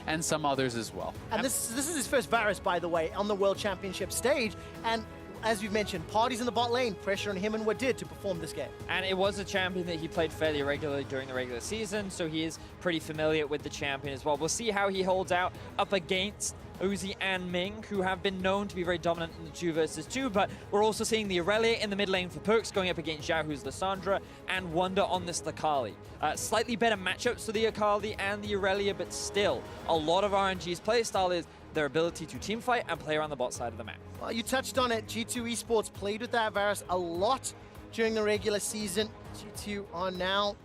and some others as well. And this is his first Varus, by the way, on the World Championship stage. And as you've mentioned, parties in the bot lane, pressure on him and Wadid to perform this game. And it was a champion that he played fairly regularly during the regular season, so he is pretty familiar with the champion as well. We'll see how he holds out up against Uzi and Ming, who have been known to be very dominant in the 2 versus 2, but we're also seeing the Aurelia in the mid lane for Perks going up against Zhao, who's Lissandra, and Wonder on this Akali. Slightly better matchups for the Akali and the Aurelia, but still, a lot of RNG's playstyle is their ability to teamfight and play around the bot side of the map. Well, you touched on it. G2 Esports played with that Varus a lot during the regular season. G2 are now,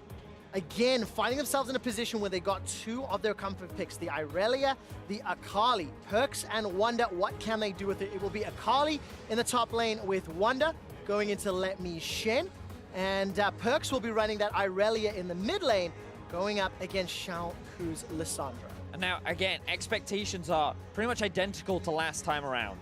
again, finding themselves in a position where they got 2 of their comfort picks, the Irelia, the Akali. Perks and Wonder, what can they do with it? It will be Akali in the top lane with Wonder going into Let Me Shen. And Perks will be running that Irelia in the mid lane, going up against Shao Ku's Lissandra. And now, again, expectations are pretty much identical to last time around.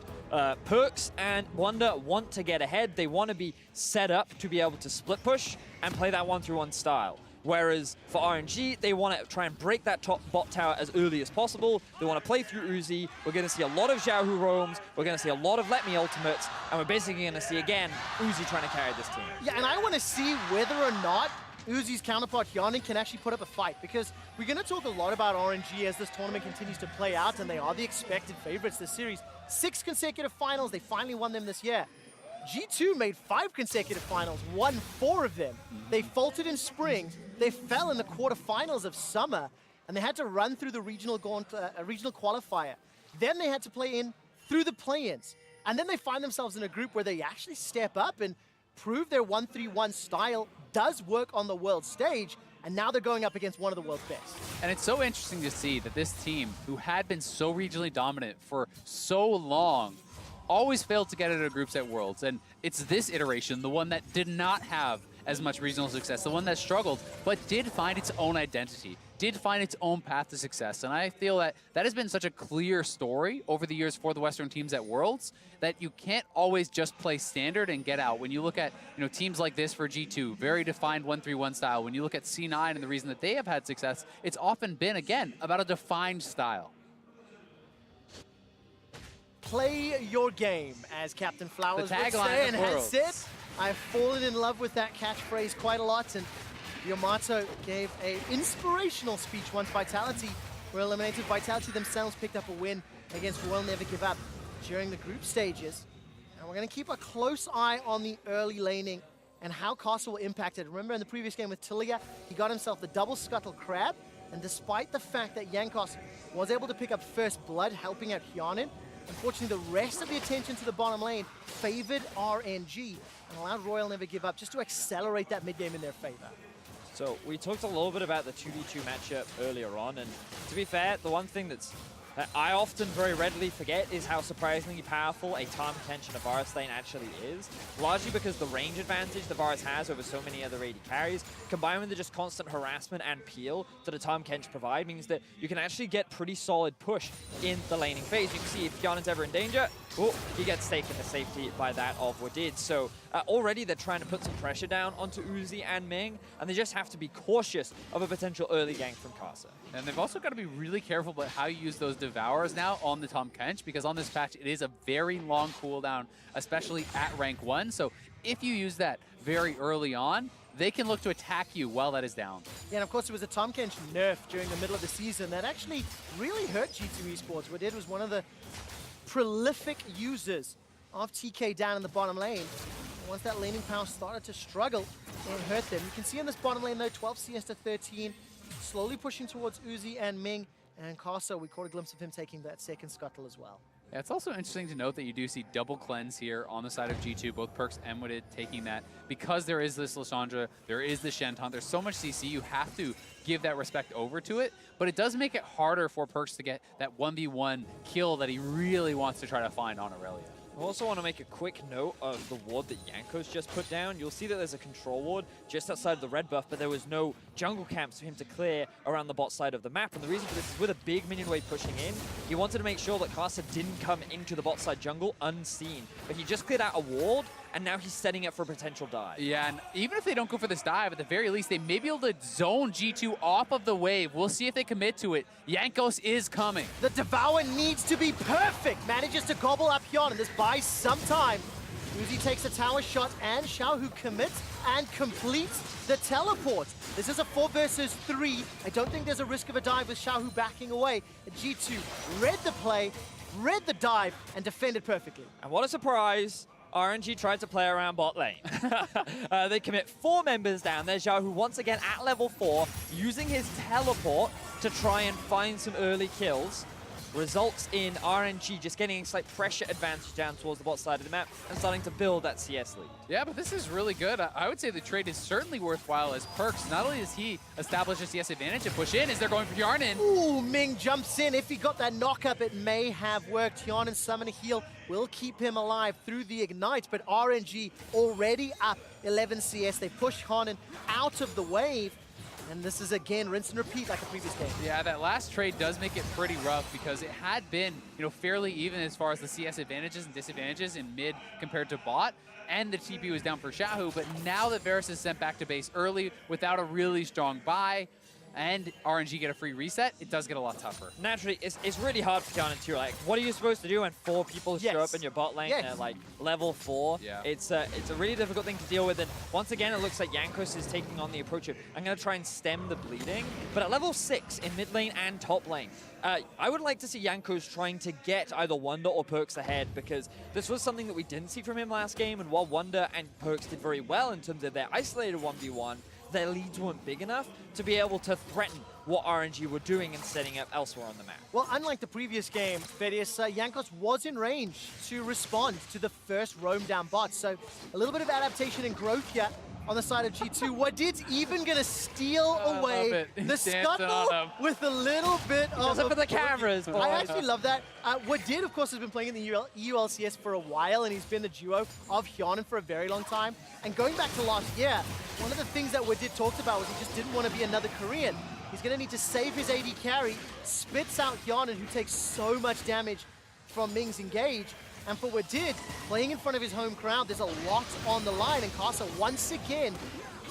Perks and Wonder want to get ahead. They want to be set up to be able to split push and play that 1-3-1 style. Whereas for RNG, they want to try and break that top bot tower as early as possible. They want to play through Uzi. We're going to see a lot of Zhao who roams. We're going to see a lot of Let Me ultimates. And we're basically going to see, again, Uzi trying to carry this team. Yeah, and I want to see whether or not Uzi's counterpart Hyanin can actually put up a fight, because we're going to talk a lot about RNG as this tournament continues to play out, and they are the expected favorites this series. 6 consecutive finals, they finally won them this year. G2 made 5 consecutive finals, won 4 of them. They faltered in spring, they fell in the quarterfinals of summer, and they had to run through the regional qualifier. Then they had to play in through the play-ins. And then they find themselves in a group where they actually step up and prove their 1-3-1 style does work on the world stage, and now they're going up against one of the world's best. And it's so interesting to see that this team, who had been so regionally dominant for so long, always failed to get into groups at Worlds. And it's this iteration, the one that did not have as much regional success, the one that struggled, but did find its own identity, did find its own path to success. And I feel that that has been such a clear story over the years for the Western teams at Worlds, that you can't always just play standard and get out. When you look at teams like this for G2, very defined 1-3-1 style. When you look at C9 and the reason that they have had success, it's often been, again, about a defined style. Play your game, as Captain Flowers would say, and has it. I've fallen in love with that catchphrase quite a lot, and Yamato gave an inspirational speech once Vitality were eliminated. Vitality themselves picked up a win against Royal Never Give Up during the group stages. And we're going to keep a close eye on the early laning and how Castle will impact it. Remember in the previous game with Tilia, he got himself the double scuttle crab, and despite the fact that Jankos was able to pick up first blood, helping out Hyanin, unfortunately, the rest of the attention to the bottom lane favored RNG and allowed Royal Never Give Up just to accelerate that mid game in their favor. So we talked a little bit about the 2v2 matchup earlier on, and to be fair, the one thing that I often very readily forget is how surprisingly powerful a Tahm Kench and a Varus lane actually is. Largely because the range advantage the Varus has over so many other AD carries, combined with the just constant harassment and peel that a Tahm Kench provide, means that you can actually get pretty solid push in the laning phase. You can see if Hyanin's ever in danger, he gets taken to safety by that of Wadid. So already they're trying to put some pressure down onto Uzi and Ming, and they just have to be cautious of a potential early gank from Kasa. And they've also got to be really careful about how you use those Devours now on the Tahm Kench, because on this patch it is a very long cooldown, especially at rank 1. So if you use that very early on, they can look to attack you while that is down. Yeah, and of course it was a Tahm Kench nerf during the middle of the season that actually really hurt G2 Esports. Wadid was one of the prolific users of TK down in the bottom lane. And once that laning power started to struggle, it hurt them. You can see in this bottom lane though, 12 CS to 13, slowly pushing towards Uzi and Ming. And Kasa, we caught a glimpse of him taking that second scuttle as well. Yeah, it's also interesting to note that you do see double cleanse here on the side of G2, both Perks and Wadid taking that. Because there is this Lissandra, there is the Shenton, there's so much CC, you have to give that respect over to it. But it does make it harder for Perks to get that 1v1 kill that he really wants to try to find on Aurelia. I also want to make a quick note of the ward that Jankos just put down. You'll see that there's a control ward just outside of the red buff, but there was no jungle camps for him to clear around the bot side of the map. And the reason for this is with a big minion wave pushing in, he wanted to make sure that Kasa didn't come into the bot side jungle unseen. But he just cleared out a ward and now he's setting up for a potential dive. Yeah, and even if they don't go for this dive, at the very least, they may be able to zone G2 off of the wave. We'll see if they commit to it. Jankos is coming. The Devour needs to be perfect. Manages to gobble up Hyun, and this buys some time. Uzi takes a tower shot, and Xiaohu commits and completes the teleport. This is a 4 versus 3. I don't think there's a risk of a dive with Xiaohu backing away. And G2 read the play, read the dive, and defended perfectly. And what a surprise. RNG tried to play around bot lane. They commit 4 members down there. Xiaohu once again at level 4, using his teleport to try and find some early kills. Results in RNG just getting a slight pressure advantage down towards the bot side of the map and starting to build that CS lead. Yeah, but this is really good. I would say the trade is certainly worthwhile as Perks. Not only does he establish a CS advantage and push in, as they're going for Yarnin. Ooh, Ming jumps in. If he got that knock up, it may have worked. Hyun and Summon a Heal will keep him alive through the Ignite, but RNG already up 11 CS. They push Hyun out of the wave. And this is, again, rinse and repeat like a previous game. Yeah, that last trade does make it pretty rough because it had been, fairly even as far as the CS advantages and disadvantages in mid compared to bot. And the TP was down for Xiaohu, but now that Varus is sent back to base early without a really strong buy, and RNG get a free reset, it does get a lot tougher. Naturally, it's really hard for Keanu too. Like, what are you supposed to do when 4 people show up in your bot lane at like level 4? Yeah. It's a really difficult thing to deal with. And once again, it looks like Jankos is taking on the approach of, I'm going to try and stem the bleeding. But at level 6 in mid lane and top lane, I would like to see Jankos trying to get either Wonder or Perks ahead, because this was something that we didn't see from him last game. And while Wonder and Perks did very well in terms of their isolated 1v1, their leads weren't big enough to be able to threaten what RNG were doing and setting up elsewhere on the map. Well, unlike the previous game, Vedius, Jankos was in range to respond to the first roam down bot. So a little bit of adaptation and growth here on the side of G2. Wadid's even going to steal away the scuttle with a little bit of... For the cameras, boys. I actually love that. Wadid, of course, has been playing in the EULCS for a while, and he's been the duo of Hyun for a very long time. And going back to last year, one of the things that Wadid talked about was he just didn't want to be another Korean. He's going to need to save his AD carry, spits out Hyun, who takes so much damage from Ming's engage. And for Wadid, playing in front of his home crowd, there's a lot on the line. And Casa, once again,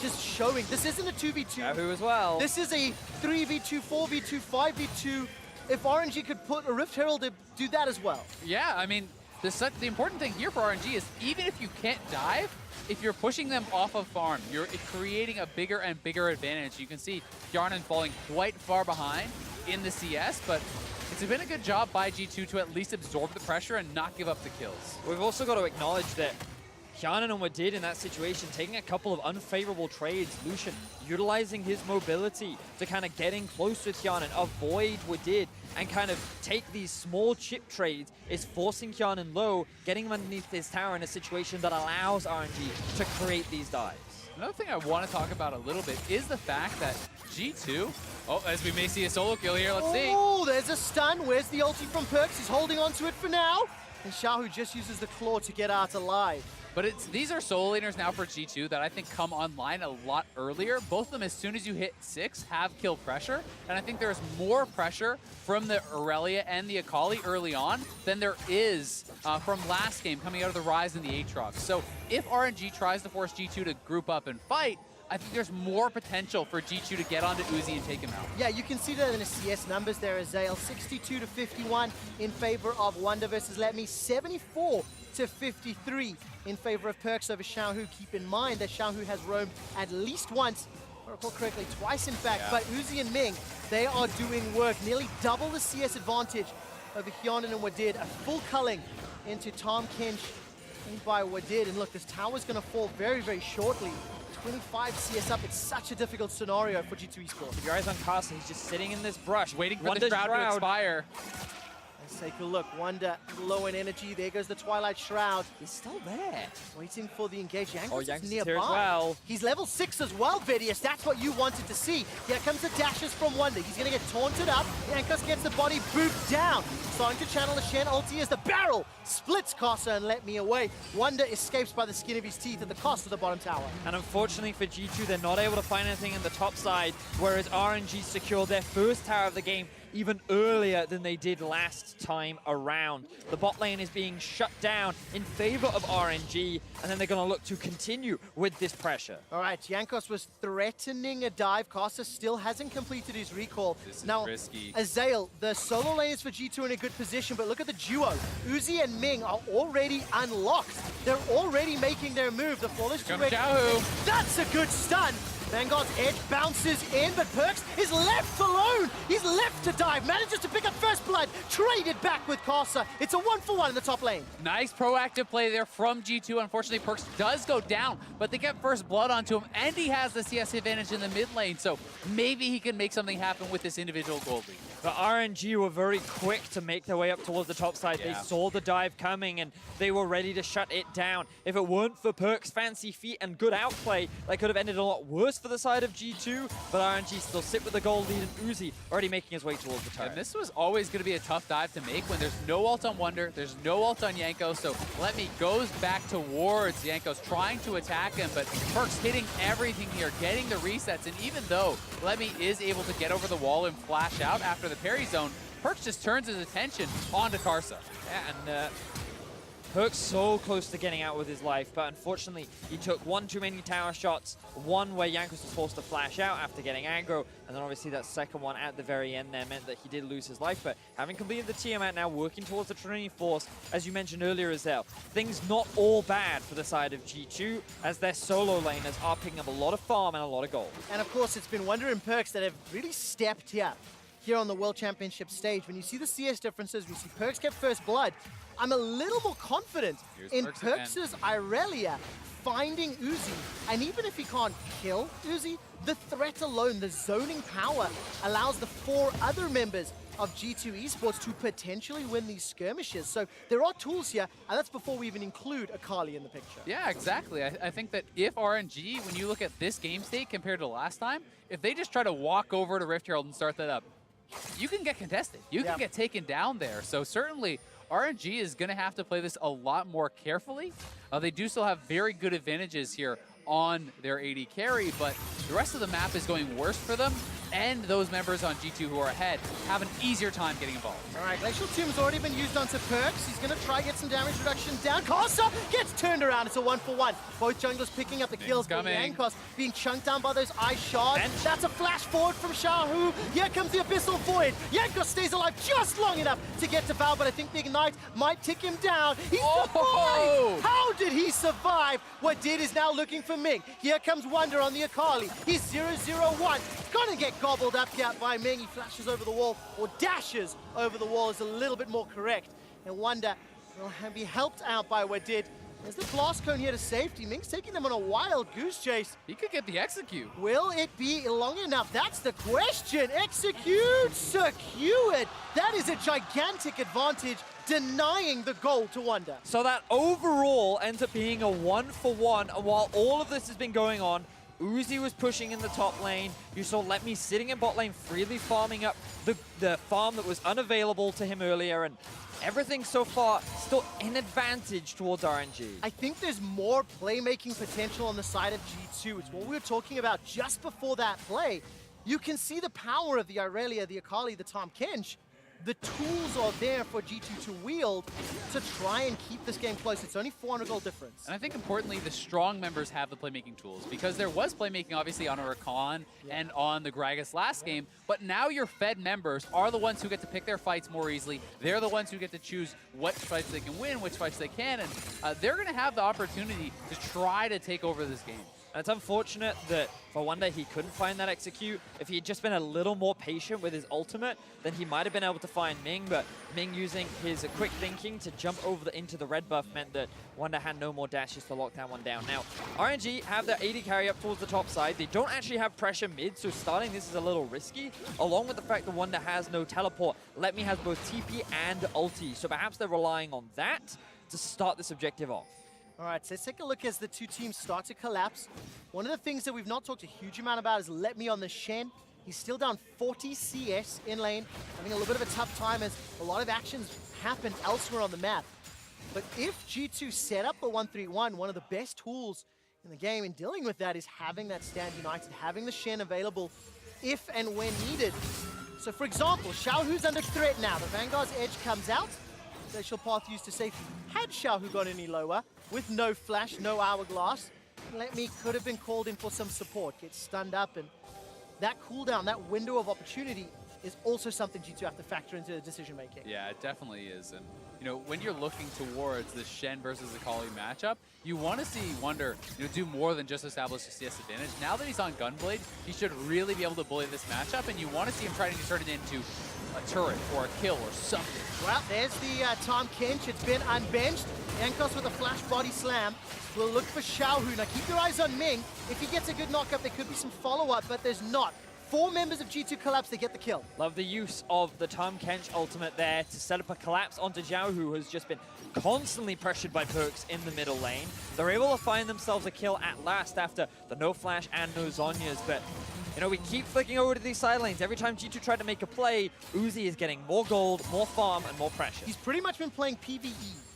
just showing this isn't a 2v2. Yahoo as well. This is a 3v2, 4v2, 5v2. If RNG could put a Rift Herald to do that as well. Yeah, I mean, the important thing here for RNG is even if you can't dive, if you're pushing them off of farm, you're creating a bigger and bigger advantage. You can see Yarnin falling quite far behind in the CS, but it's been a good job by G2 to at least absorb the pressure and not give up the kills. We've also got to acknowledge that Hyun and Wadid in that situation, taking a couple of unfavorable trades. Lucian utilizing his mobility to kind of get in close with Hyun and avoid Wadid and kind of take these small chip trades is forcing Hyun low, getting him underneath his tower in a situation that allows RNG to create these dives. Another thing I want to talk about a little bit is the fact that G2, as we may see a solo kill here, let's see. Oh, there's a stun. Where's the ulti from Perks? He's holding on to it for now. And Xiaohu just uses the claw to get out alive. But these are solo laners now for G2 that I think come online a lot earlier. Both of them, as soon as you hit 6, have kill pressure. And I think there's more pressure from the Aurelia and the Akali early on than there is from last game coming out of the Ryze and the Aatrox. So if RNG tries to force G2 to group up and fight, I think there's more potential for G2 to get onto Uzi and take him out. Yeah, you can see that in the CS numbers there, Azael. 62 to 51 in favor of Wonder versus Let Me. 74 to 53 in favor of Perks over Xiaohu. Keep in mind that Xiaohu has roamed at least once, if I recall correctly, twice in fact. Yeah. But Uzi and Ming, they are doing work. Nearly double the CS advantage over Hyun and Wadid. A full culling into Tom Kinch by Wadid. And look, this tower's going to fall very, very shortly. 25 CS up. It's such a difficult scenario for G2 Esports. Keep your eyes on Casa. He's just sitting in this brush, waiting for the shroud to expire. Let's take a look. Wonder low in energy. There goes the Twilight Shroud. He's still there. Waiting for the engage. Jankos is nearby. nearby. As well. He's level 6 as well, Vedius. That's what you wanted to see. Here comes the dashes from Wonder. He's going to get taunted up. Jankos gets the body booped down. Starting to channel the Shen ulti as the barrel splits Casa and Let Me away. Wonder escapes by the skin of his teeth at the cost of the bottom tower. And unfortunately for G2, they're not able to find anything in the top side, whereas RNG secured their first tower of the game even earlier than they did last time around. The bot lane is being shut down in favor of RNG, and then they're going to look to continue with this pressure. All right, Jankos was threatening a dive. Costa still hasn't completed his recall. This is now, risky. Azael, the solo lanes for G2 in a good position, but look at the duo. Uzi and Ming are already unlocked. They're already making their move. The flawless Come Xiaohu. That's a good stun. Vanguard's edge bounces in, but Perkz is left alone. He's left to dive, manages to pick up first blood, traded back with Casa. It's a 1-for-1 in the top lane. Nice proactive play there from G2. Unfortunately, Perkz does go down, but they get first blood onto him, and he has the CS advantage in the mid lane, so maybe he can make something happen with this individual gold lead. The RNG were very quick to make their way up towards the top side. Yeah. They saw the dive coming, and they were ready to shut it down. If it weren't for Perkz' fancy feet and good outplay, that could have ended a lot worse for the side of G2, but RNG still sit with the gold lead, and Uzi already making his way towards the turret. And this was always going to be a tough dive to make when there's no ult on Wonder, there's no ult on Yanko, so Letme goes back towards Yanko's trying to attack him, but Perkz hitting everything here, getting the resets, and even though Letme is able to get over the wall and flash out after the parry zone, Perkz just turns his attention onto Karsa. Yeah, and Perkz so close to getting out with his life, but unfortunately he took one too many tower shots, one where Jankos was forced to flash out after getting aggro, and then obviously that second one at the very end there meant that he did lose his life. But having completed the Tiamat now, working towards the Trinity Force, as you mentioned earlier, Azael, things not all bad for the side of G2, as their solo laners are picking up a lot of farm and a lot of gold. And of course, it's been Wonder and Perkz that have really stepped here on the World Championship stage. When you see the CS differences, we see Perkz get first blood. I'm a little more confident in Perkz' Irelia finding Uzi. And even if he can't kill Uzi, the threat alone, the zoning power, allows the 4 other members of G2 Esports to potentially win these skirmishes. So there are tools here, and that's before we even include Akali in the picture. Yeah, exactly. I think that if RNG, when you look at this game state compared to last time, if they just try to walk over to Rift Herald and start that up, you can get contested. You can get taken down there. So certainly RNG is going to have to play this a lot more carefully. They do still have very good advantages here on their AD carry, but the rest of the map is going worse for them, and those members on G2 who are ahead have an easier time getting involved. All right, Glacial Tomb's already been used onto Perkz. He's going to try get some damage reduction down. Karsa gets turned around. It's a 1-for-1. Both junglers picking up the kills, but Jankos being chunked down by those ice shards. And that's a flash forward from Xiaohu. Here comes the Abyssal Void. Jankos stays alive just long enough to get to Val, but I think the Ignite might tick him down. He survived! How did he survive? What did is now looking for Ming. Here comes Wonder on the Akali. He's 0-0-1. Gonna get gobbled up here by Ming. He flashes over the wall, or dashes over the wall is a little bit more correct. And Wonder will be helped out by what did. There's the blast cone here to safety. Ming's taking them on a wild goose chase. He could get the execute. Will it be long enough? That's the question. Execute, secured. That is a gigantic advantage, denying the goal to Wonder. So that overall ends up being a 1-for-1, and while all of this has been going on, Uzi was pushing in the top lane. You saw Letme sitting in bot lane, freely farming up the farm that was unavailable to him earlier, and everything so far still in advantage towards RNG. I think there's more playmaking potential on the side of G2. It's what we were talking about just before that play. You can see the power of the Irelia, the Akali, the Tahm Kench. The tools are there for G2 to wield to try and keep this game close. It's only 400 gold difference. And I think importantly, the strong members have the playmaking tools, because there was playmaking obviously on Rakan and on the Gragas last game, but now your fed members are the ones who get to pick their fights more easily. They're the ones who get to choose what fights they can win, which fights they can, and they're going to have the opportunity to try to take over this game. And it's unfortunate that for Wonder he couldn't find that execute. If he had just been a little more patient with his ultimate, then he might have been able to find Ming, but Ming using his quick thinking to jump over into the red buff meant that Wonder had no more dashes to lock that one down. Now, RNG have their AD carry up towards the top side. They don't actually have pressure mid, so starting this is a little risky, along with the fact that Wonder has no teleport. Letme has both TP and ulti, so perhaps they're relying on that to start this objective off. All right, so let's take a look as the two teams start to collapse. One of the things that we've not talked a huge amount about is Letme on the Shen. He's still down 40 CS in lane, having a little bit of a tough time as a lot of actions happen elsewhere on the map. But if G2 set up the 1-3-1, one of the best tools in the game in dealing with that is having that stand united, having the Shen available if and when needed. So for example, Xiaohu's under threat now. The Vanguard's edge comes out. Glacial Path used to safety. Had Xiaohu gone any lower, with no flash, no hourglass, Let Me could have been called in for some support, get stunned up, and that cooldown, that window of opportunity is also something G2 have to factor into the decision making. Yeah, it definitely is. And you know, when you're looking towards the Shen versus Akali matchup, you want to see Wonder, do more than just establish a CS advantage. Now that he's on Gunblade, he should really be able to bully this matchup, and you want to see him trying to turn it into a turret or a kill or something. Well, there's the Tom Kinch. It's been unbenched. Yankos with a flash body slam. We'll look for Xiaohu. Now keep your eyes on Ming. If he gets a good knockup, there could be some follow-up, but there's not. 4 members of G2 collapse, they get the kill. Love the use of the Tom Kench ultimate there to set up a collapse onto Zhao, who has just been constantly pressured by Perks in the middle lane. They're able to find themselves a kill at last after the no flash and no Zhonya's, but we keep flicking over to these side lanes. Every time G2 tried to make a play, Uzi is getting more gold, more farm, and more pressure. He's pretty much been playing PvE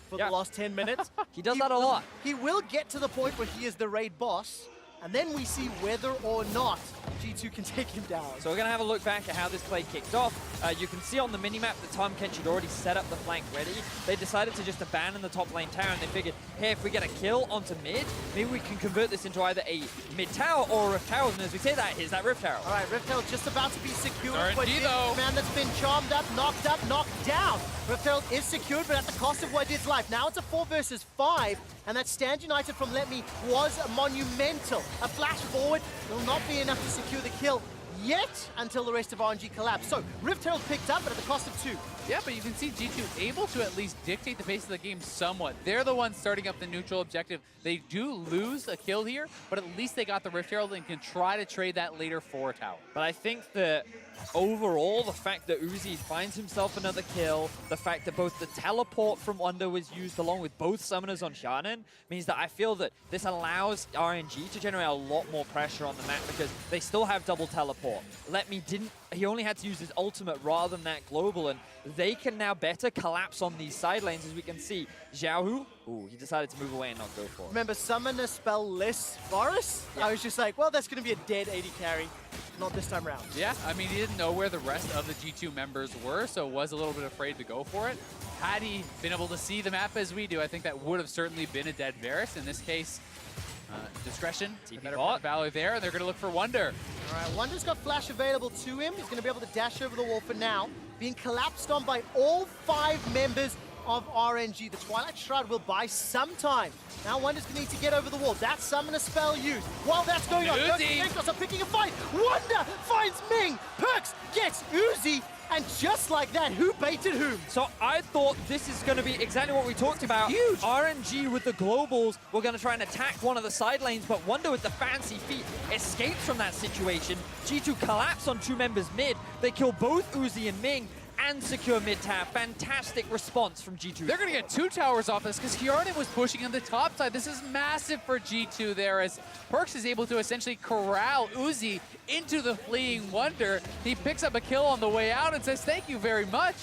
for the last 10 minutes. He does that a lot. He will get to the point where he is the raid boss, and then we see whether or not G2 can take him down. So we're going to have a look back at how this play kicked off. You can see on the minimap that Tom Kench had already set up the flank ready. They decided to just abandon the top lane tower, and they figured, hey, if we get a kill onto mid, maybe we can convert this into either a mid tower or a rift tower. And as we say that, here's that rift tower. All right, rift tower just about to be secured. RN2 though. Man that's been charmed up, knocked down. Rift tower is secured, but at the cost of Wadid's life. Now it's a 4 versus 5, and that stand united from Let Me was monumental. A flash forward will not be enough to secure the kill yet until the rest of RNG collapse. So Rift Herald picked up, but at the cost of 2. Yeah, but you can see G2 able to at least dictate the pace of the game somewhat. They're the ones starting up the neutral objective. They do lose a kill here, but at least they got the Rift Herald and can try to trade that later for a tower. But I think that overall, the fact that Uzi finds himself another kill, the fact that both the teleport from Wonder was used along with both summoners on Shannon, means that I feel that this allows RNG to generate a lot more pressure on the map because they still have double teleport. Let Me didn't, he only had to use his ultimate rather than that global, and they can now better collapse on these side lanes, as we can see. Xiaohu, he decided to move away and not go for it. Remember, summoner spell less Varus? Yeah. I was just like, well, that's going to be a dead AD carry. Not this time around. Yeah, I mean, he didn't know where the rest of the G2 members were, so was a little bit afraid to go for it. Had he been able to see the map as we do, I think that would have certainly been a dead Varus. In this case, discretion, better value there, and they're going to look for Wonder. All right, Wonder's got flash available to him. He's going to be able to dash over the wall for now. Being collapsed on by all 5 members of RNG. The Twilight Shroud will buy some time. Now Wonder's going to need to get over the wall. That summoner spell used. While that's going on, Yankos are picking a fight. Wonder finds Ming. Perks gets Uzi. And just like that, who baited whom? So I thought this is going to be exactly what we talked about. Huge. RNG with the globals were going to try and attack one of the side lanes, but Wonder with the fancy feet escapes from that situation. G2 collapse on 2 members mid. They kill both Uzi and Ming and secure mid-tower. Fantastic response from G2. They're going to get 2 towers off this because Kiarden was pushing on the top side. This is massive for G2 there as Perks is able to essentially corral Uzi into the fleeing Wonder. He picks up a kill on the way out and says, thank you very much.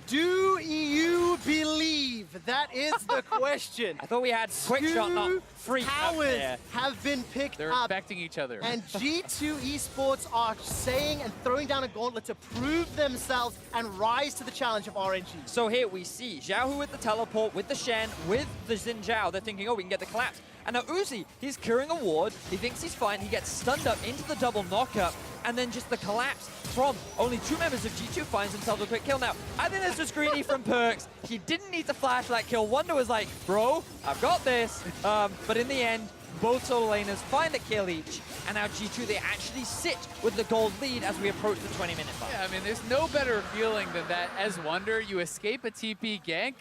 Do you believe? That is the question. I thought we had quick shot, not free towers have been picked They're up. affecting each other. And G2 Esports are saying and throwing down a gauntlet to prove themselves and rise to the challenge of RNG. So here we see Xiaohu with the teleport, with the Shen, with the Xin Zhao. They're thinking, oh, we can get the collapse. And now Uzi, he's curing a ward. He thinks he's fine. He gets stunned up into the double knockup. And then just the collapse from only 2 members of G2 finds himself a quick kill. Now, I think this was greedy from Perks. He didn't need to flash that kill. Wonder was like, bro, I've got this. But in the end, both solo laners find a kill each. And now G2, they actually sit with the gold lead as we approach the 20-minute mark. Yeah, I mean, there's no better feeling than that as Wonder. You escape a TP gank,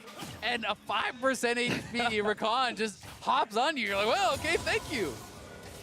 and a 5% HP Rakan just hops on you. You're like, well, okay, thank you.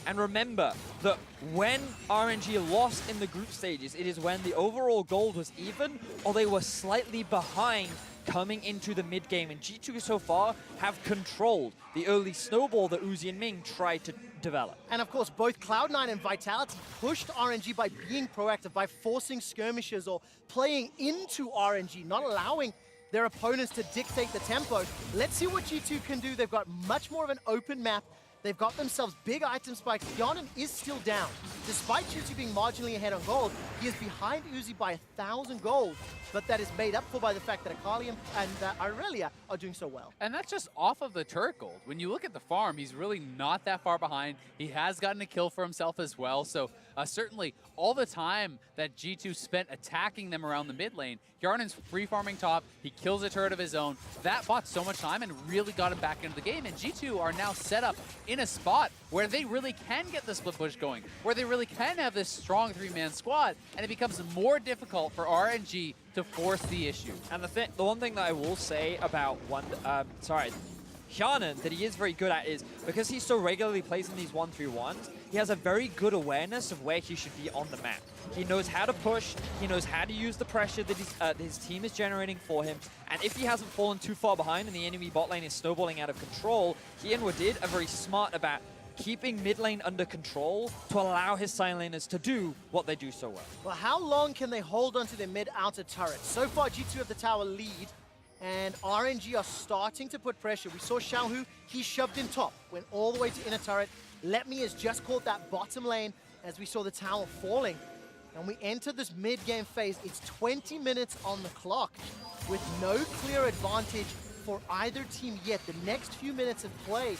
And remember that when RNG lost in the group stages, it is when the overall gold was even or they were slightly behind coming into the mid game. And G2 so far have controlled the early snowball that Uzi and Ming tried to develop. And of course, both Cloud9 and Vitality pushed RNG by being proactive, by forcing skirmishes or playing into RNG, not allowing their opponents to dictate the tempo. Let's see what G2 can do. They've got much more of an open map They've got themselves big item spikes. Hyanan is still down. Despite G2 being marginally ahead on gold, he is behind Uzi by 1,000 gold, but that is made up for by the fact that Akali and Irelia are doing so well. And that's just off of the turret gold. When you look at the farm, he's really not that far behind. He has gotten a kill for himself as well, so certainly all the time that G2 spent attacking them around the mid lane, Hjarnan's free farming top, he kills a turret of his own. That bought so much time and really got him back into the game, and G2 are now set up in a spot where they really can get the split push going, where they really can have this strong three-man squad, and it becomes more difficult for RNG to force the issue. And the one thing that I will say about Hjarnan that he is very good at is because he so regularly plays in these 1-3-1s, he has a very good awareness of where he should be on the map. He knows how to push, he knows how to use the pressure that his team is generating for him, and if he hasn't fallen too far behind and the enemy bot lane is snowballing out of control, he and Wadid are very smart about keeping mid lane under control to allow his side laners to do what they do so well. Well, how long can they hold onto their mid-outer turret? So far, G2 have the tower lead, and RNG are starting to put pressure. We saw Xiaohu, he shoved in top, went all the way to inner turret. Let Me has just caught that bottom lane as we saw the tower falling. And we enter this mid-game phase. It's 20 minutes on the clock with no clear advantage for either team yet. The next few minutes of play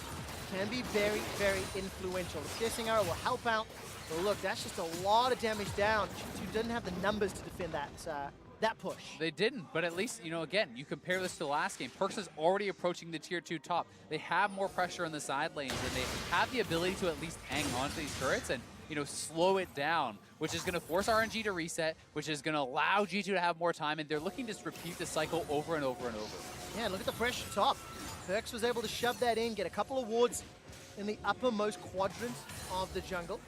can be very, very influential. The piercing arrow will help out. But look, that's just a lot of damage down. G2 doesn't have the numbers to defend that push. They didn't, but at least, you know, again, you compare this to the last game. Perkz is already approaching the tier 2 top. They have more pressure in the side lanes, and they have the ability to at least hang on to these turrets and, you know, slow it down, which is going to force RNG to reset, which is going to allow G2 to have more time, and they're looking to just repeat the cycle over and over and over. Yeah, look at the pressure top. Perkz was able to shove that in, get a couple of wards in the uppermost quadrant of the jungle.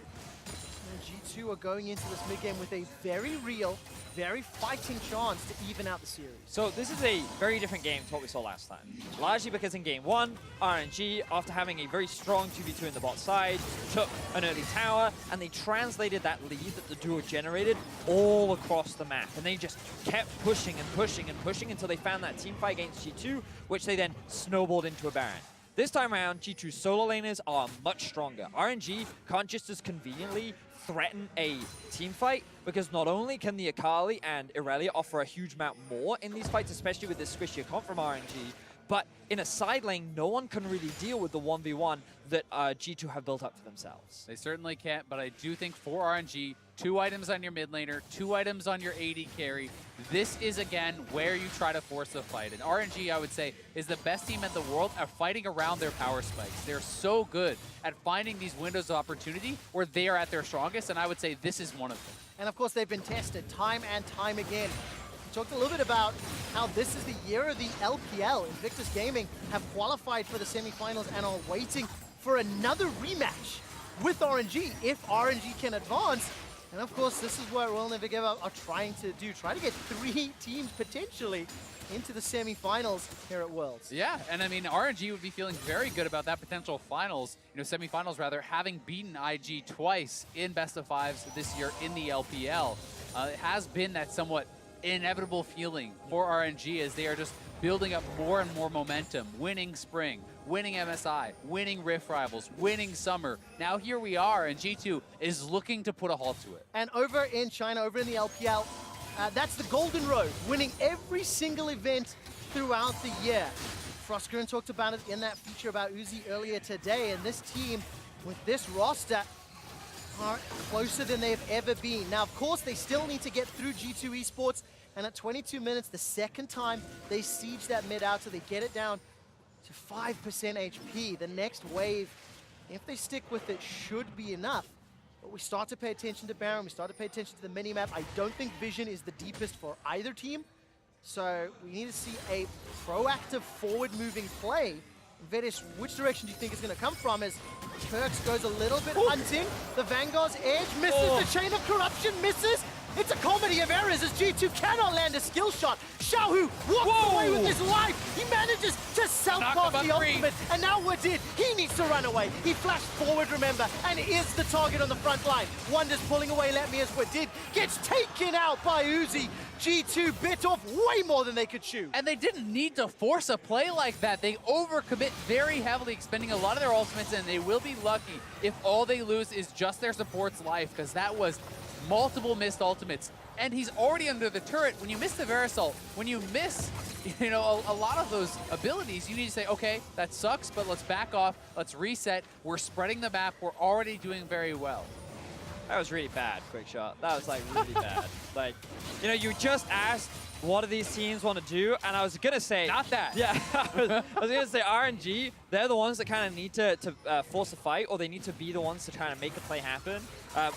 And G2 are going into this mid-game with a very real, very fighting chance to even out the series. So this is a very different game to what we saw last time. Largely because in game 1, RNG, after having a very strong 2v2 in the bot side, took an early tower, and they translated that lead that the duo generated all across the map. And they just kept pushing and pushing and pushing until they found that team fight against G2, which they then snowballed into a Baron. This time around, G2's solo laners are much stronger. RNG can't just as conveniently threaten a team fight, because not only can the Akali and Irelia offer a huge amount more in these fights, especially with this squishier comp from RNG, but in a side lane, no one can really deal with the 1v1 that G2 have built up for themselves. They certainly can't, but I do think for RNG, 2 items on your mid laner, 2 items on your AD carry. This is, again, where you try to force the fight. And RNG, I would say, is the best team in the world at fighting around their power spikes. They're so good at finding these windows of opportunity where they are at their strongest, and I would say this is one of them. And of course, they've been tested time and time again. We talked a little bit about how this is the year of the LPL. Invictus Gaming have qualified for the semifinals and are waiting for another rematch with RNG if RNG can advance. And of course, this is what We'll Never Give Up are trying to do. Try to get 3 teams potentially into the semifinals here at Worlds. Yeah, and I mean, RNG would be feeling very good about that potential finals, semifinals rather, having beaten IG twice in best of 5s this year in the LPL. It has been that somewhat inevitable feeling for RNG as they are just building up more and more momentum, winning Spring, winning MSI, winning Rift Rivals, winning Summer. Now here we are, and G2 is looking to put a halt to it. And over in China, over in the LPL, that's the Golden Road, winning every single event throughout the year. Frostgren talked about it in that feature about Uzi earlier today, and this team with this roster are closer than they've ever been. Now, of course, they still need to get through G2 Esports, and at 22 minutes, the second time they siege that mid-outer, they get it down to 5% HP. The next wave, if they stick with it, should be enough. But we start to pay attention to Baron, we start to pay attention to the mini-map. I don't think Vision is the deepest for either team, so we need to see a proactive forward-moving play. Vedis, which direction do you think is going to come from as Perkz goes a little bit hunting? The Vanguard's edge misses, the Chain of Corruption misses, It's a comedy of errors as G2 cannot land a skill shot. Xiaohu walks away with his life. He manages to self-cast the ultimate, and now Wadid, he needs to run away. He flashed forward, remember, and is the target on the front line. Wonder's pulling away Let Me as Wadid gets taken out by Uzi. G2 bit off way more than they could chew. And they didn't need to force a play like that. They overcommit very heavily, expending a lot of their ultimates, and they will be lucky if all they lose is just their support's life, because that was multiple missed ultimates. And he's already under the turret. When you miss the Verisalt, when you miss, a lot of those abilities, you need to say, okay, that sucks, but let's back off, let's reset. We're spreading the map. We're already doing very well. That was really bad, Quick Shot. That was like really bad. Like, you just asked what do these teams want to do, and I was gonna say not that. Yeah, I was gonna say RNG. They're the ones that kind of need to force a fight, or they need to be the ones to try to make a play happen.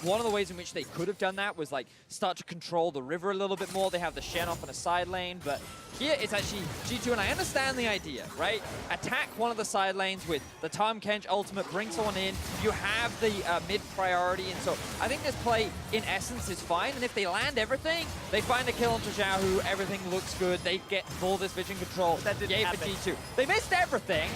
One of the ways in which they could have done that was like start to control the river a little bit more. They have the Shen off on a side lane, but here it's actually G2, and I understand the idea, right? Attack one of the side lanes with the Tahm Kench ultimate, bring someone in. You have the mid priority, and so I think this play in essence is fine. And if they land everything, they find a kill onto Xiaohu. Everything looks good. They get all this vision control. That didn't Yay happen. for G2. They missed everything,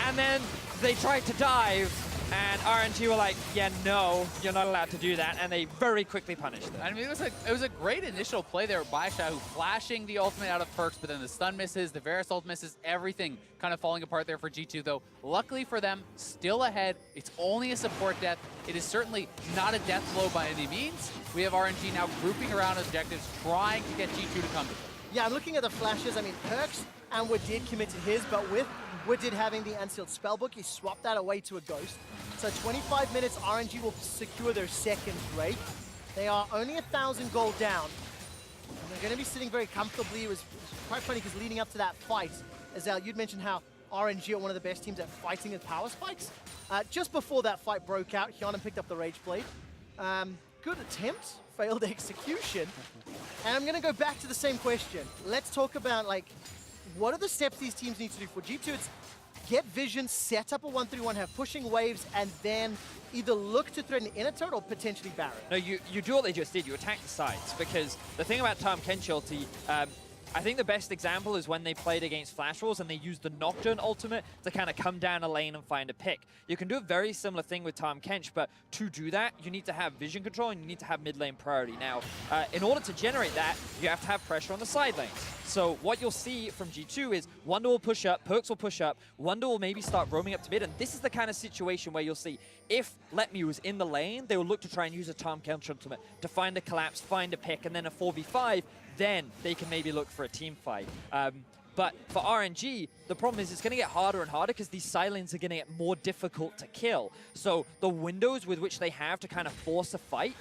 and then they tried to dive, and RN2 were like, yeah, no, you're not allowed to do that, and they very quickly punished them. I mean, it was a great initial play there by Xiaohu, flashing the ultimate out of perks, but then the stun misses, the Verisalt misses, everything kind of falling apart there for G2, though. Luckily for them, still ahead. It's only a support death. It is certainly not a death blow by any means. We have RNG now grouping around objectives, trying to get G2 to come to them. Yeah, I'm looking at the flashes. I mean, Perks and Wadid committed his, but with Wadid having the unsealed spellbook, he swapped that away to a Ghost. So 25 minutes, RNG will secure their second break. They are only 1,000 gold down. And they're going to be sitting very comfortably. It was quite funny because leading up to that fight, Azal, you'd mentioned how RNG are one of the best teams at fighting with power spikes. Just before that fight broke out, Hyeonan picked up the Rage Blade. Good attempt, failed execution. And I'm going to go back to the same question. Let's talk about, like, what are the steps these teams need to do? For G2, it's get vision, set up a 1-3-1, have pushing waves, and then either look to threaten inner turret or potentially Baron. No, you do what they just did. You attack the sides, because the thing about Tahm Kench ulti, I think the best example is when they played against Flash Wars and they used the Nocturne ultimate to kind of come down a lane and find a pick. You can do a very similar thing with Tahm Kench, but to do that, you need to have vision control and you need to have mid lane priority. Now, in order to generate that, you have to have pressure on the side lanes. So what you'll see from G2 is Wonder will push up, Perks will push up, Wonder will maybe start roaming up to mid, and this is the kind of situation where you'll see if Let Me was in the lane, they will look to try and use a Tahm Kench ultimate to find a collapse, find a pick, and then a 4v5, then they can maybe look for a team fight. But for RNG, the problem is it's going to get harder and harder because these side lanes are going to get more difficult to kill. So the windows with which they have to kind of force a fight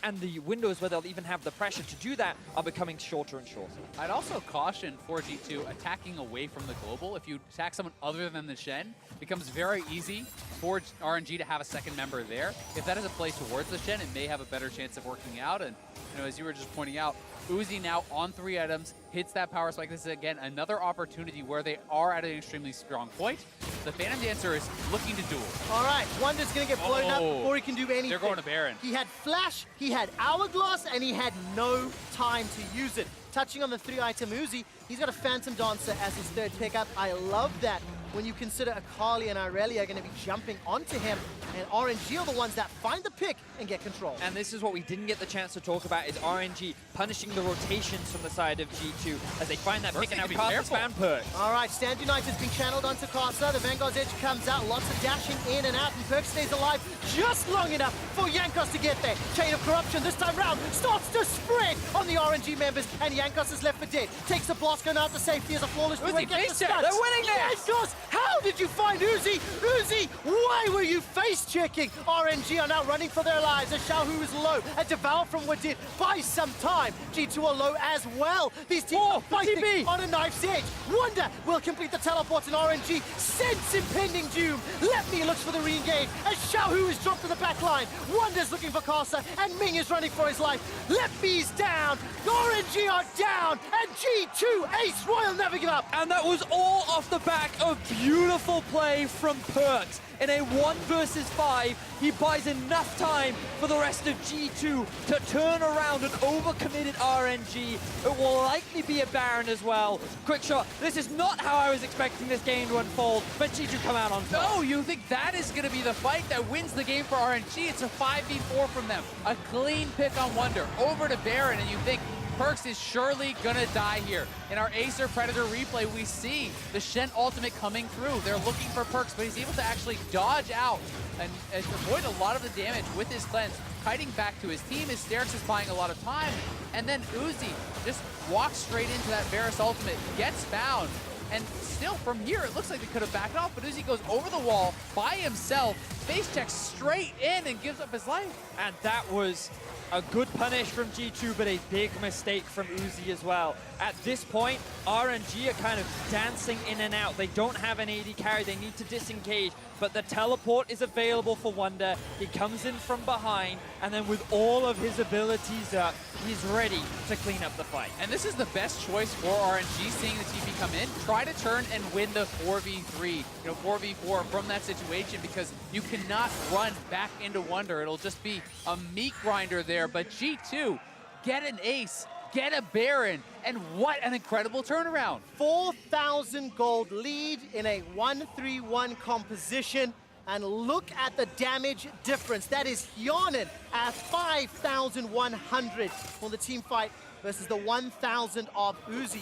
and the windows where they'll even have the pressure to do that are becoming shorter and shorter. I'd also caution for G2 attacking away from the global. If you attack someone other than the Shen, it becomes very easy for RNG to have a second member there. If that is a play towards the Shen, it may have a better chance of working out. And as you were just pointing out, Uzi now on 3 items, hits that power spike. This is, again, another opportunity where they are at an extremely strong point. The Phantom Dancer is looking to duel. All right, Wonder's going to get blown up before he can do anything. They're going to Baron. He had Flash, he had Hourglass, and he had no time to use it. Touching on the 3-item Uzi, he's got a Phantom Dancer as his third pickup. I love that when you consider Akali and Irelia are going to be jumping onto him, and RNG are the ones that find the pick and get control. And this is what we didn't get the chance to talk about, is RNG punishing the rotations from the side of G2 as they find that pick, and now Carthus found Perk. All right, Stand United has been channeled onto Carthus. The Vanguard's Edge comes out, lots of dashing in and out, and Perk stays alive just long enough for Jankos to get there. Chain of Corruption this time round starts to spread on the RNG members, and Jankos is left for dead. Takes the blast gun out to safety as a flawless Uzi, gets the they're winning this! Jankos, how did you find Uzi? Uzi, why were you face-checking? RNG are now running for their lives as Xiaohu is low. A Devour from Wadid buys some time. G2 are low as well. These teams are fighting on a knife's edge. Wonder will complete the teleport, and RNG sense impending doom. Let Me looks for the re-engage as Xiaohu is dropped to the back line. Wonder's looking for Casa, and Ming is running for his life. Let Me's down. RNG are down, and G2 Ace Royal never give up. And that was all off the back of beautiful play from Perks. In a 1 versus 5, he buys enough time for the rest of G2 to turn around an overcommitted RNG. It will likely be a Baron as well. Quick shot. This is not how I was expecting this game to unfold, but G2 come out on top. No, you think that is going to be the fight that wins the game for RNG? It's a 5v4 from them. A clean pick on Wonder over to Baron, and you think Perks is surely gonna die here. In our Acer Predator replay, we see the Shen ultimate coming through. They're looking for Perks, but he's able to actually dodge out and avoid a lot of the damage with his cleanse, kiting back to his team. His Sterix is buying a lot of time, and then Uzi just walks straight into that Varus ultimate, gets found, and still from here, it looks like they could have backed off, but Uzi goes over the wall by himself, face checks straight in and gives up his life. And that was a good punish from G2, but a big mistake from Uzi as well. At this point, RNG are kind of dancing in and out. They don't have an AD carry. They need to disengage, but the teleport is available for Wonder. He comes in from behind, and then with all of his abilities up, he's ready to clean up the fight. And this is the best choice for RNG, seeing the TP come in. Try to turn and win the 4v3, 4v4 from that situation, because you cannot run back into Wonder. It'll just be a meat grinder there, but G2 get an ace, get a Baron, and what an incredible turnaround. 4,000 gold lead in a 1-3-1 composition. And look at the damage difference. That is Hyonin at 5,100 for the team fight versus the 1,000 of Uzi.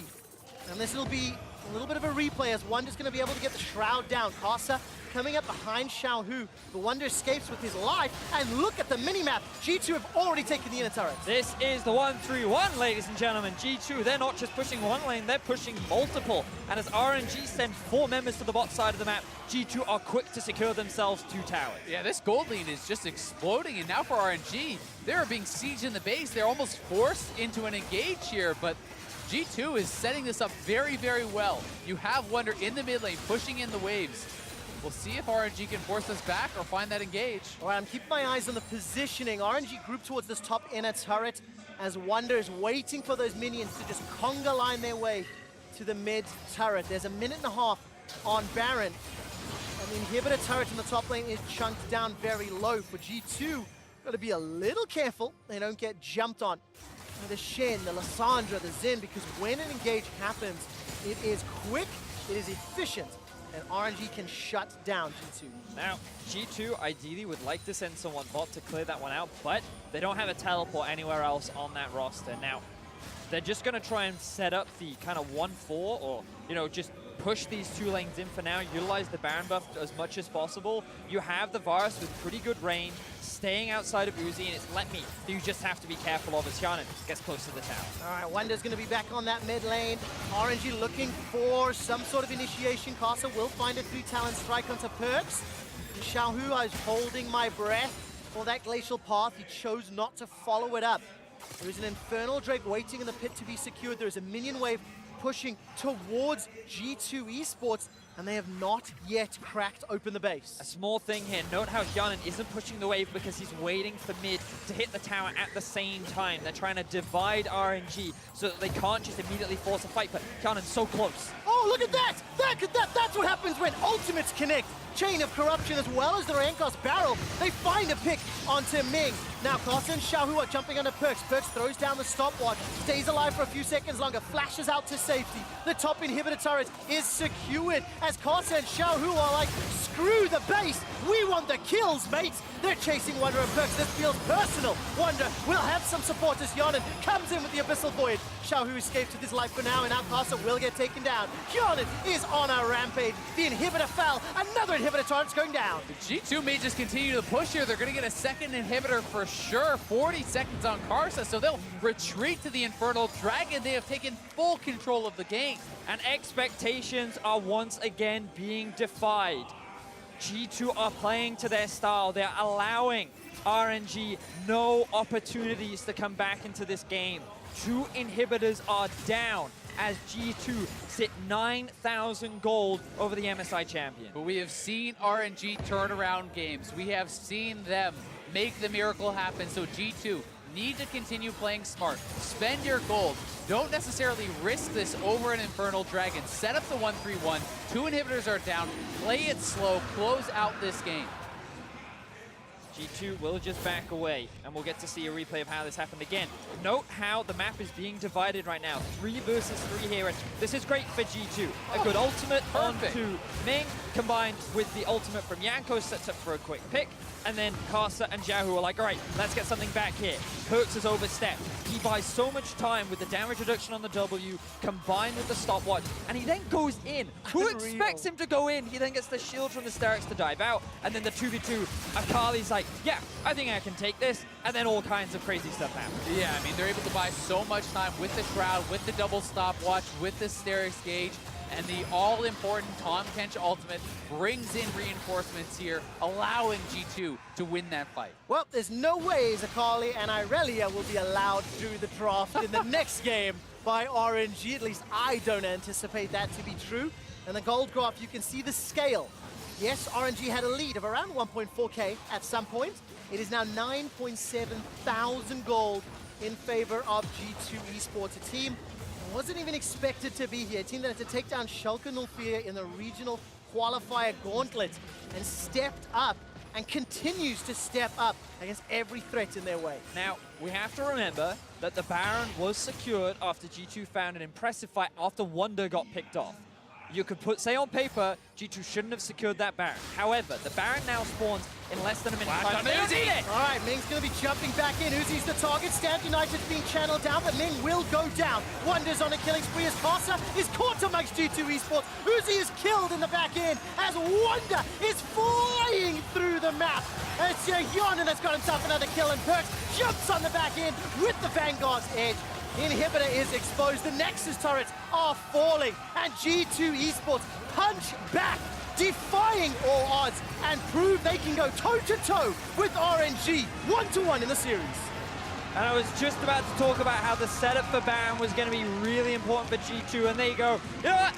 And this will be a little bit of a replay as Wonder's going to be able to get the Shroud down. Kasa coming up behind Xiaohu. The Wonder escapes with his life. And look at the minimap. G2 have already taken the inner turret. This is the 1-3-1, ladies and gentlemen. G2, they're not just pushing one lane, they're pushing multiple. And as RNG send 4 members to the bot side of the map, G2 are quick to secure themselves 2 towers. Yeah, this gold lead is just exploding, and now for RNG, they're being sieged in the base. They're almost forced into an engage here, but G2 is setting this up very, very well. You have Wonder in the mid lane, pushing in the waves. We'll see if RNG can force us back or find that engage. All right, I'm keeping my eyes on the positioning. RNG group towards this top inner turret as Wonder is waiting for those minions to just conga line their way to the mid turret. There's a minute and a half on Baron. And the inhibitor turret in the top lane is chunked down very low for G2. Got to be a little careful they don't get jumped on by the Shen, the Lissandra, the Zen, because when an engage happens, it is quick, it is efficient, and RNG can shut down G2. Now, G2 ideally would like to send someone bot to clear that one out, but they don't have a teleport anywhere else on that roster. Now, they're just going to try and set up the kind of 1-4 or, just push these 2 lanes in for now, utilize the Baron buff as much as possible. You have the Varus with pretty good range, staying outside of Uzi, and it's Let Me that you just have to be careful of as Hyonin gets close to the tower. All right, Wonder's going to be back on that mid lane. RNG looking for some sort of initiation. Casa will find a 3-talent strike onto Perks. Xiaohu, I was holding my breath for that glacial path. He chose not to follow it up. There is an Infernal Drake waiting in the pit to be secured. There is a minion wave pushing towards G2 Esports, and they have not yet cracked open the base. A small thing here, note how Hyonin isn't pushing the wave because he's waiting for mid to hit the tower at the same time. They're trying to divide RNG so that they can't just immediately force a fight, but Hyonin's so close. Oh, look at that! That's what happens when ultimates connect. Chain of Corruption as well as the Rankos barrel. They find a pick onto Ming. Now Carson and Xiaohu are jumping under Perks. Perks throws down the stopwatch, stays alive for a few seconds longer, flashes out to safety. The top inhibitor turret is secured as Carson and Xiaohu are like, screw the base, we want the kills, mates. They're chasing Wonder and Perks. This feels personal. Wonder will have some support as Hyonin comes in with the Abyssal Void. Xiaohu escapes with his life for now, and now Carson will get taken down. Hyonin is on a rampage. The inhibitor fell. Another inhibitor turret's going down. The G2 may just continue to push here. They're going to get a second inhibitor for sure. 40 seconds on Karsa, so they'll retreat to the Infernal Dragon. They have taken full control of the game. And expectations are once again being defied. G2 are playing to their style. They're allowing RNG no opportunities to come back into this game. 2 inhibitors are down as G2 sit 9,000 gold over the MSI champion. But we have seen RNG turn around games. We have seen them make the miracle happen. So G2 need to continue playing smart. Spend your gold. Don't necessarily risk this over an Infernal Dragon. Set up the 1-3-1. 2 inhibitors are down. Play it slow. Close out this game. G2 will just back away, and we'll get to see a replay of how this happened again. Note how the map is being divided right now. 3 versus 3 here, and this is great for G2. A good ultimate onto Ming, combined with the ultimate from Yanko, sets up for a quick pick, and then Kasa and Jiahu are like, all right, let's get something back here. Perks has overstepped. He buys so much time with the damage reduction on the W, combined with the stopwatch, and he then goes in. Who expects him to go in? He then gets the shield from the Sterix to dive out, and then the 2v2, Akali's like, yeah, I think I can take this, and then all kinds of crazy stuff happens. Yeah, I mean, they're able to buy so much time with the Shroud, with the double stopwatch, with the Sterix gauge, and the all-important Tahm Kench ultimate brings in reinforcements here, allowing G2 to win that fight. Well, there's no way Zakali and Irelia will be allowed through the draft in the next game by RNG. At least I don't anticipate that to be true. And the gold graph, you can see the scale. Yes, RNG had a lead of around 1.4k at some point. It is now 9.7 thousand gold in favor of G2 Esports, a team wasn't even expected to be here. A team that had to take down Schalke 04 in the regional qualifier gauntlet and stepped up and continues to step up against every threat in their way. Now, we have to remember that the Baron was secured after G2 found an impressive fight after Wonder got picked off. You could say on paper, G2 shouldn't have secured that Baron. However, the Baron now spawns in less than a minute. Uzi! All right, Ming's going to be jumping back in. Uzi's the target. Stand United's being channeled down, but Ming will go down. Wonder's on a killing spree as Kasa is caught amongst G2 Esports. Uzi is killed in the back end as Wonder is flying through the map. And it's Yeon that's got himself another kill, and Perks jumps on the back end with the Vanguard's edge. Inhibitor is exposed, the Nexus turrets are falling, and G2 Esports punch back, defying all odds, and prove they can go toe-to-toe with RNG, 1-1 in the series. And I was just about to talk about how the setup for Baron was going to be really important for G2, and there you go. You know what?